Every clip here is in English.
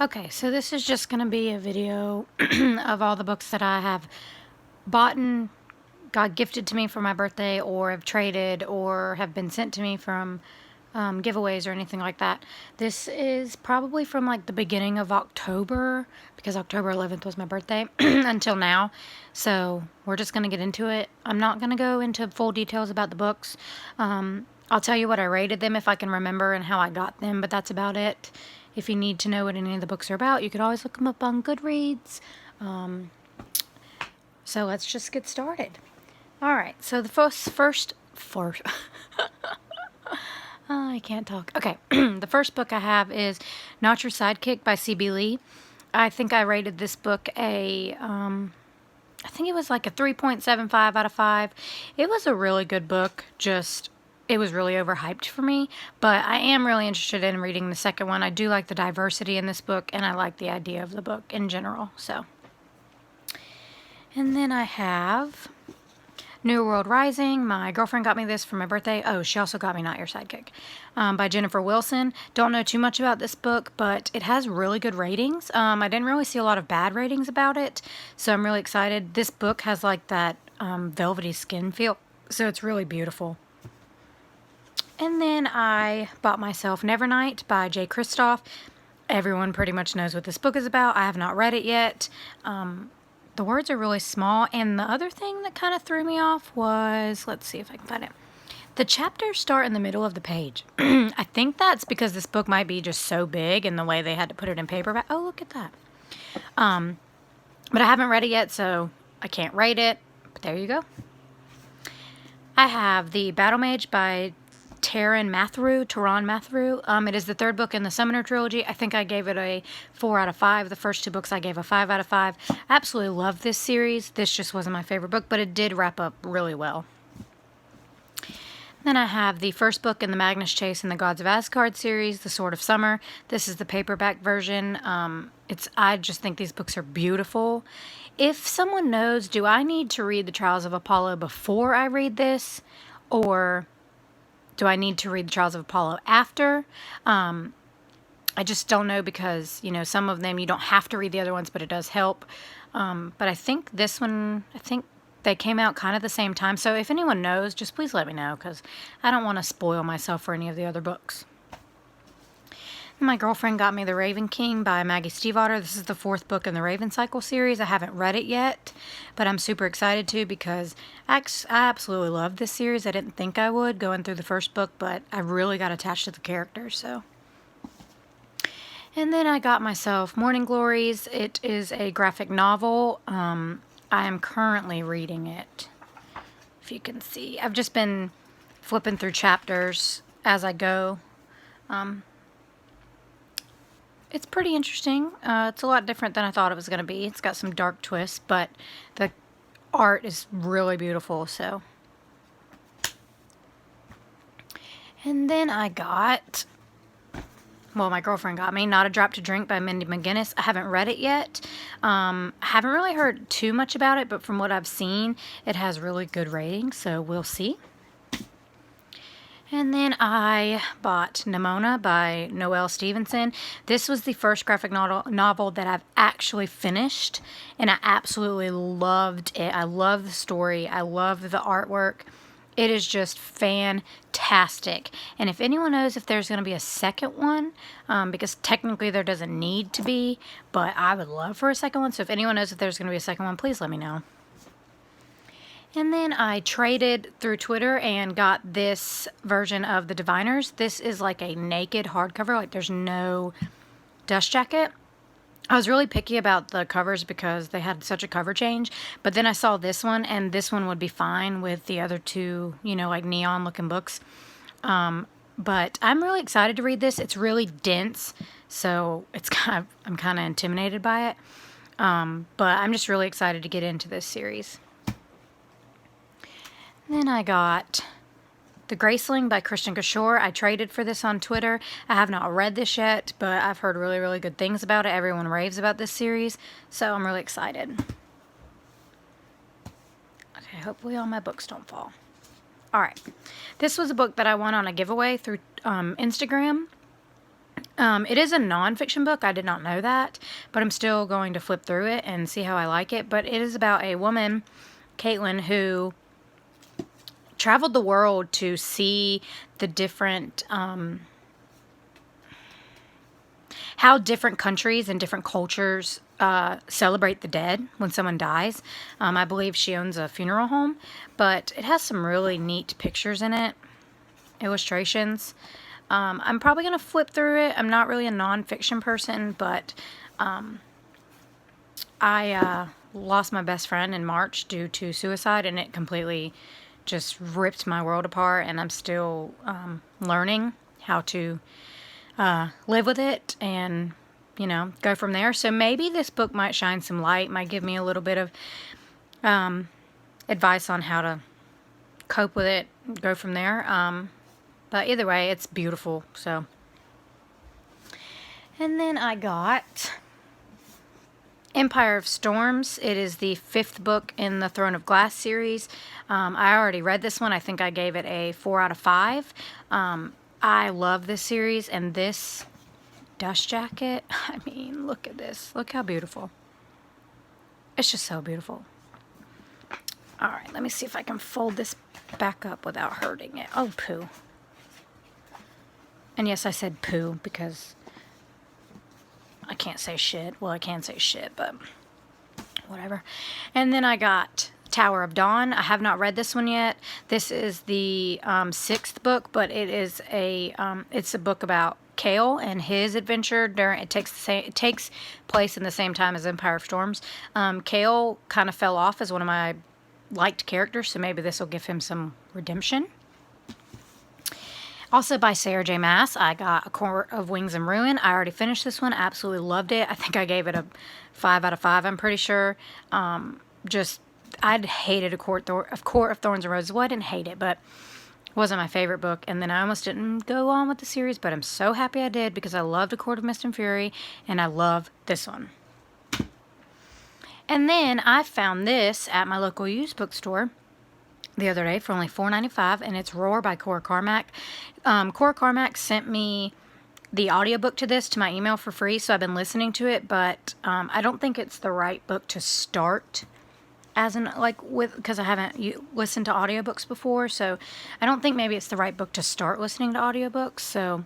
Okay, so this is just going to be a video of all the books that I have bought and got gifted to me for my birthday, or have traded, or have been sent to me from giveaways or anything like that. This is probably from like the beginning of October, because October 11th was my birthday, until now. So we're just going to get into it. I'm not going to go into full details about the books. I'll tell you what I rated them if I can remember and how I got them, but that's about it. If you need to know what any of the books are about, you could always look them up on Goodreads. So let's just get started. All right, so the first I can't talk. Okay, the first book I have is Not Your Sidekick by C.B. Lee. I think I rated this book I think it was like a 3.75 out of 5. It was a really good book, just it was really overhyped for me, but I am really interested in reading the second one. I do like the diversity in this book, and I like the idea of the book in general, so. And then I have New World Rising. My girlfriend got me this for my birthday. Oh, she also got me Not Your Sidekick, by Jennifer Wilson. Don't know too much about this book, but it has really good ratings. I didn't really see a lot of bad ratings about it, so I'm really excited. This book has like that velvety skin feel, so it's really beautiful. And then I bought myself Nevernight by Jay Kristoff. Everyone pretty much knows what this book is about. I have not read it yet. The words are really small, and the other thing that kind of threw me off was, let's see if I can find it. The chapters start in the middle of the page. I think that's because this book might be just so big and the way they had to put it in paperback. Oh, look at that. But I haven't read it yet, so I can't rate it. But there you go. I have The Battle Mage by Taran Matharu. It is the third book in the Summoner trilogy. I think I gave it a 4 out of 5. The first two books I gave a 5 out of 5. I absolutely love this series. This just wasn't my favorite book, but it did wrap up really well. Then I have the first book in the Magnus Chase and the Gods of Asgard series, The Sword of Summer. This is the paperback version. I just think these books are beautiful. If someone knows, do I need to read The Trials of Apollo before I read this, or do I need to read The Trials of Apollo after? I just don't know, because, you know, some of them you don't have to read the other ones, but it does help. But I think this one, they came out kind of the same time. So if anyone knows, just please let me know, because I don't want to spoil myself for any of the other books. My girlfriend got me The Raven King by Maggie Stiefvater. This is the fourth book in the Raven Cycle series. I haven't read it yet, but I'm super excited to, because I absolutely love this series. I didn't think I would going through the first book, but I really got attached to the characters, so. And then I got myself Morning Glories. It is a graphic novel. I am currently reading it, if you can see. I've just been flipping through chapters as I go. It's pretty interesting. It's a lot different than I thought it was going to be. It's got some dark twists, but the art is really beautiful, so. And then I got, well, my girlfriend got me Not a Drop to Drink by Mindy McGinnis. I haven't read it yet. I haven't really heard too much about it, but from what I've seen, it has really good ratings, so we'll see. And then I bought Nimona by Noelle Stevenson. This was the first graphic novel that I've actually finished, and I absolutely loved it. I love the story. I love the artwork. It is just fantastic. And if anyone knows if there's going to be a second one, because technically there doesn't need to be, but I would love for a second one. So if anyone knows if there's going to be a second one, please let me know. And then I traded through Twitter and got this version of The Diviners. This is like a naked hardcover, like there's no dust jacket. I was really picky about the covers because they had such a cover change, but then I saw this one, and this one would be fine with the other two, you know, like neon looking books. But I'm really excited to read this. It's really dense, so I'm kind of intimidated by it. But I'm just really excited to get into this series. Then I got The Graceling by Christian Kishore. I traded for this on Twitter. I have not read this yet, but I've heard really, really good things about it. Everyone raves about this series, so I'm really excited. Okay, hopefully all my books don't fall. All right. This was a book that I won on a giveaway through Instagram. It is a nonfiction book. I did not know that, but I'm still going to flip through it and see how I like it. But it is about a woman, Caitlin, who traveled the world to see the different, how different countries and different cultures celebrate the dead when someone dies. I believe she owns a funeral home, but it has some really neat pictures in it, illustrations. I'm probably going to flip through it. I'm not really a nonfiction person, but I lost my best friend in March due to suicide, and it completely just ripped my world apart, and I'm still learning how to live with it and, you know, go from there. So maybe this book might shine some light, might give me a little bit of advice on how to cope with it, go from there. But either way, it's beautiful. So, and then I got Empire of Storms. It is the 5th book in the Throne of Glass series. I already read this one. I think I gave it a 4 out of 5. I love this series, and this dust jacket, I mean, look at this. Look how beautiful. It's just so beautiful. All right, let me see if I can fold this back up without hurting it. Oh, poo. And yes, I said poo because I can't say shit. Well, I can say shit, but whatever. And then I got Tower of Dawn. I have not read this one yet. This is the 6th book, but it is it's a book about Chaol and his adventure during. It takes place in the same time as Empire of Storms. Chaol kind of fell off as one of my liked characters, so maybe this will give him some redemption. Also by Sarah J. Maas, I got A Court of Wings and Ruin. I already finished this one. Absolutely loved it. I think I gave it a 5 out of 5, I'm pretty sure. I'd hated A Court of Thorns and Roses. Well, I didn't hate it, but it wasn't my favorite book. And then I almost didn't go on with the series, but I'm so happy I did because I loved A Court of Mist and Fury, and I love this one. And then I found this at my local used bookstore the other day for only $4.95, and it's Roar by Cora Carmack. Cora Carmack sent me the audiobook to this to my email for free, so I've been listening to it, but I don't think it's the right book to start as in, like, with, because I haven't listened to audiobooks before, so I don't think maybe it's the right book to start listening to audiobooks, so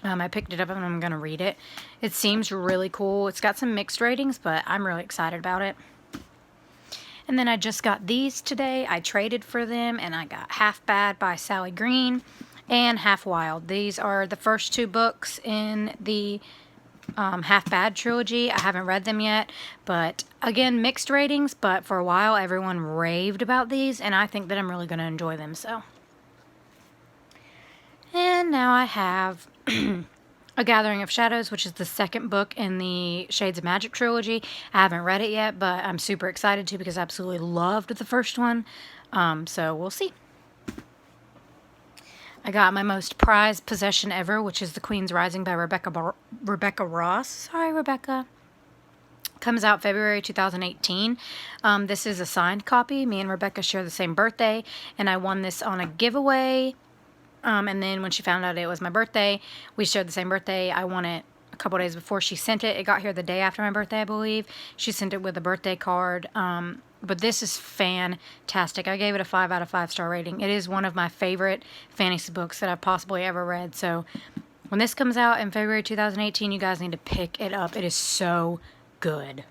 I picked it up and I'm going to read it. It seems really cool. It's got some mixed ratings, but I'm really excited about it. And then I just got these today. I traded for them, and I got Half Bad by Sally Green and Half Wild. These are the first 2 books in the Half Bad trilogy. I haven't read them yet, but again, mixed ratings, but for a while everyone raved about these, and I think that I'm really going to enjoy them. So, and now I have A Gathering of Shadows, which is the 2nd book in the Shades of Magic trilogy. I haven't read it yet, but I'm super excited to because I absolutely loved the first one. So we'll see. I got my most prized possession ever, which is The Queen's Rising by Rebecca Ross. Sorry, Rebecca. Comes out February 2018. This is a signed copy. Me and Rebecca share the same birthday, and I won this on a giveaway. And then when she found out it was my birthday, we shared the same birthday. I won it a couple days before she sent it. It got here the day after my birthday, I believe. She sent it with a birthday card. But this is fantastic. I gave it a 5 out of 5 star rating. It is one of my favorite fantasy books that I've possibly ever read. So when this comes out in February 2018, you guys need to pick it up. It is so good.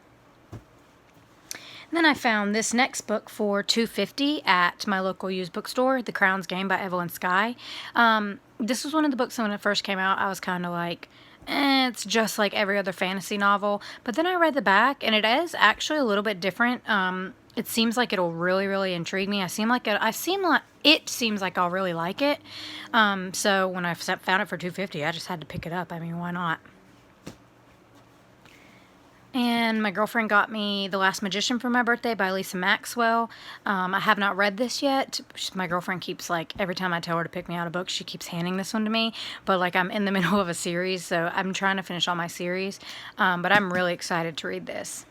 Then I found this next book for $2.50 at my local used bookstore, The Crown's Game by Evelyn Skye. This was one of the books when it first came out. I was kind of like, it's just like every other fantasy novel. But then I read the back, and it is actually a little bit different. It seems like it'll really, really intrigue me. It seems like I'll really like it. So when I found it for $2.50, I just had to pick it up. I mean, why not? And my girlfriend got me The Last Magician for my birthday by Lisa Maxwell. I have not read this yet. My girlfriend keeps, like, every time I tell her to pick me out a book, she keeps handing this one to me. But, like, I'm in the middle of a series, so I'm trying to finish all my series. But I'm really excited to read this.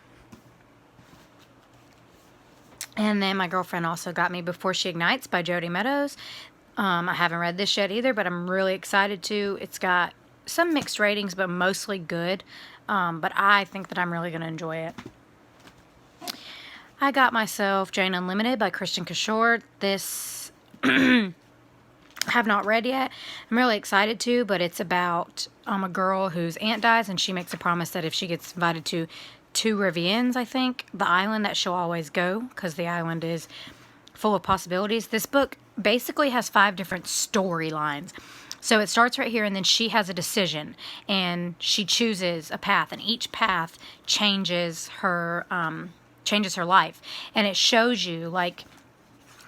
And then my girlfriend also got me Before She Ignites by Jodi Meadows. I haven't read this yet either, but I'm really excited to. It's got some mixed ratings, but mostly good. But I think that I'm really going to enjoy it. I got myself Jane Unlimited by Kristen Cashore. This I have not read yet. I'm really excited to, but it's about a girl whose aunt dies, and she makes a promise that if she gets invited to Two Rivières, I think, the island, that she'll always go, because the island is full of possibilities. This book basically has 5 different storylines. So it starts right here, and then she has a decision, and she chooses a path, and each path changes her life. And it shows you, like,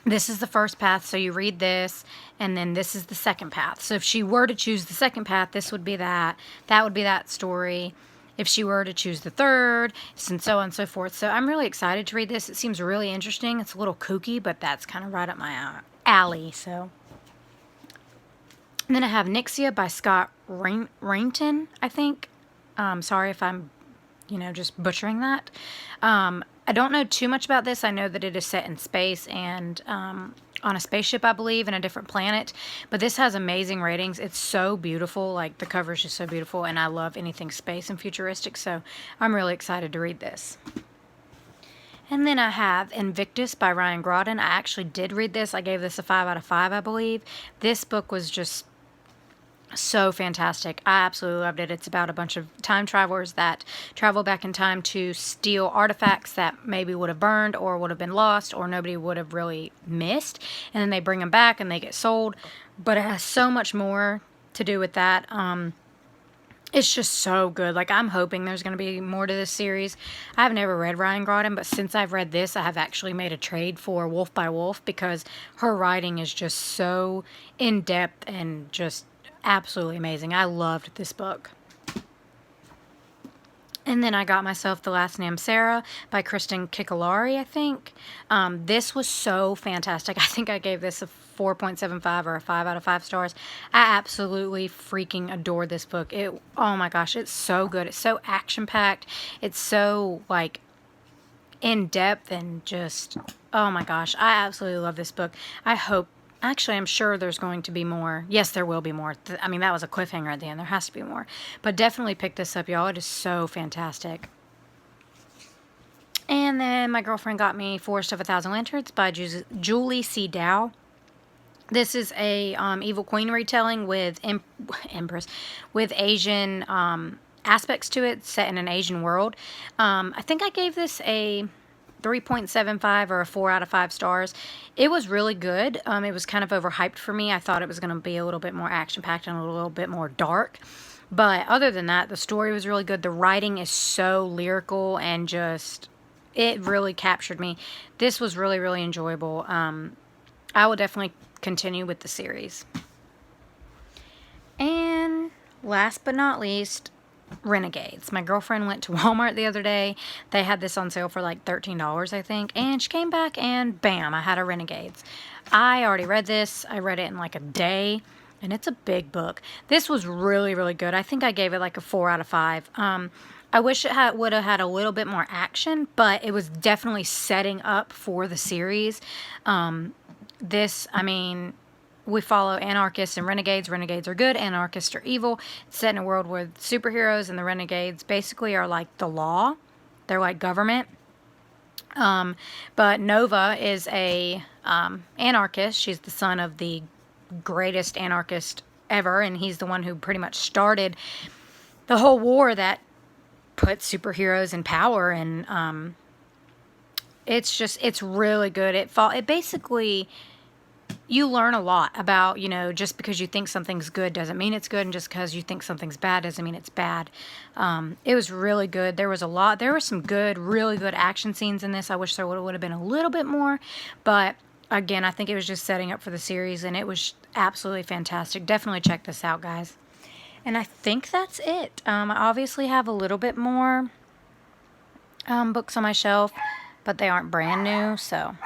this is the first path, so you read this, and then this is the second path. So if she were to choose the second path, this would be that. That would be that story. If she were to choose the third, and so on and so forth. So I'm really excited to read this. It seems really interesting. It's a little kooky, but that's kind of right up my alley. So, and then I have Nyxia by Scott Rainton, I think. Sorry if I'm, just butchering that. I don't know too much about this. I know that it is set in space and on a spaceship, I believe, in a different planet. But this has amazing ratings. It's so beautiful. Like, the cover is just so beautiful, and I love anything space and futuristic, so I'm really excited to read this. And then I have Invictus by Ryan Graudin. I actually did read this. I gave this a 5 out of 5, I believe. This book was just so fantastic. I absolutely loved it. It's about a bunch of time travelers that travel back in time to steal artifacts that maybe would have burned or would have been lost or nobody would have really missed, and then they bring them back and they get sold. But it has so much more to do with that. It's just so good. Like, I'm hoping there's going to be more to this series. I've never read Ryan Graudin, but since I've read this, I have actually made a trade for Wolf by Wolf, because her writing is just so in-depth and just absolutely amazing. I loved this book. And then I got myself The Last Name Sarah by Kristen Kikalari, I think. This was so fantastic. I think I gave this a 4.75 or a 5 out of 5 stars. I absolutely freaking adored this book. Oh my gosh, it's so good. It's so action-packed. It's so, like, in-depth and just, oh my gosh, I absolutely love this book. Actually, I'm sure there's going to be more. Yes, there will be more. I mean, that was a cliffhanger at the end. There has to be more. But definitely pick this up, y'all. It is so fantastic. And then my girlfriend got me Forest of a Thousand Lanterns by Julie C. Dow. This is a Evil Queen retelling with with Asian aspects to it, set in an Asian world. I think I gave this a 3.75 or a 4 out of 5 stars. It was really good. It was kind of overhyped for me. I thought it was going to be a little bit more action-packed and a little bit more dark. But other than that, the story was really good. The writing is so lyrical and just, it really captured me. This was really, really enjoyable. I will definitely continue with the series. And last but not least, Renegades. My girlfriend went to Walmart the other day. They had this on sale for like $13, I think, and she came back and bam, I had a Renegades. I already read this. I read it in like a day, and it's a big book. This was really, really good. I think I gave it like a 4 out of 5. I wish it would have had a little bit more action, but it was definitely setting up for the series. I mean, we follow anarchists and renegades. Renegades are good, anarchists are evil. It's set in a world where superheroes and the renegades basically are like the law. They're like government. But Nova is a anarchist. She's the son of the greatest anarchist ever, and he's the one who pretty much started the whole war that put superheroes in power. And it's really good. It basically, you learn a lot about, just because you think something's good doesn't mean it's good, and just because you think something's bad doesn't mean it's bad. It was really good. There were some really good action scenes in this. I wish there would have been a little bit more, but again, I think it was just setting up for the series, and it was absolutely fantastic. Definitely check this out, guys. And I think that's it. I obviously have a little bit more books on my shelf, but they aren't brand new, so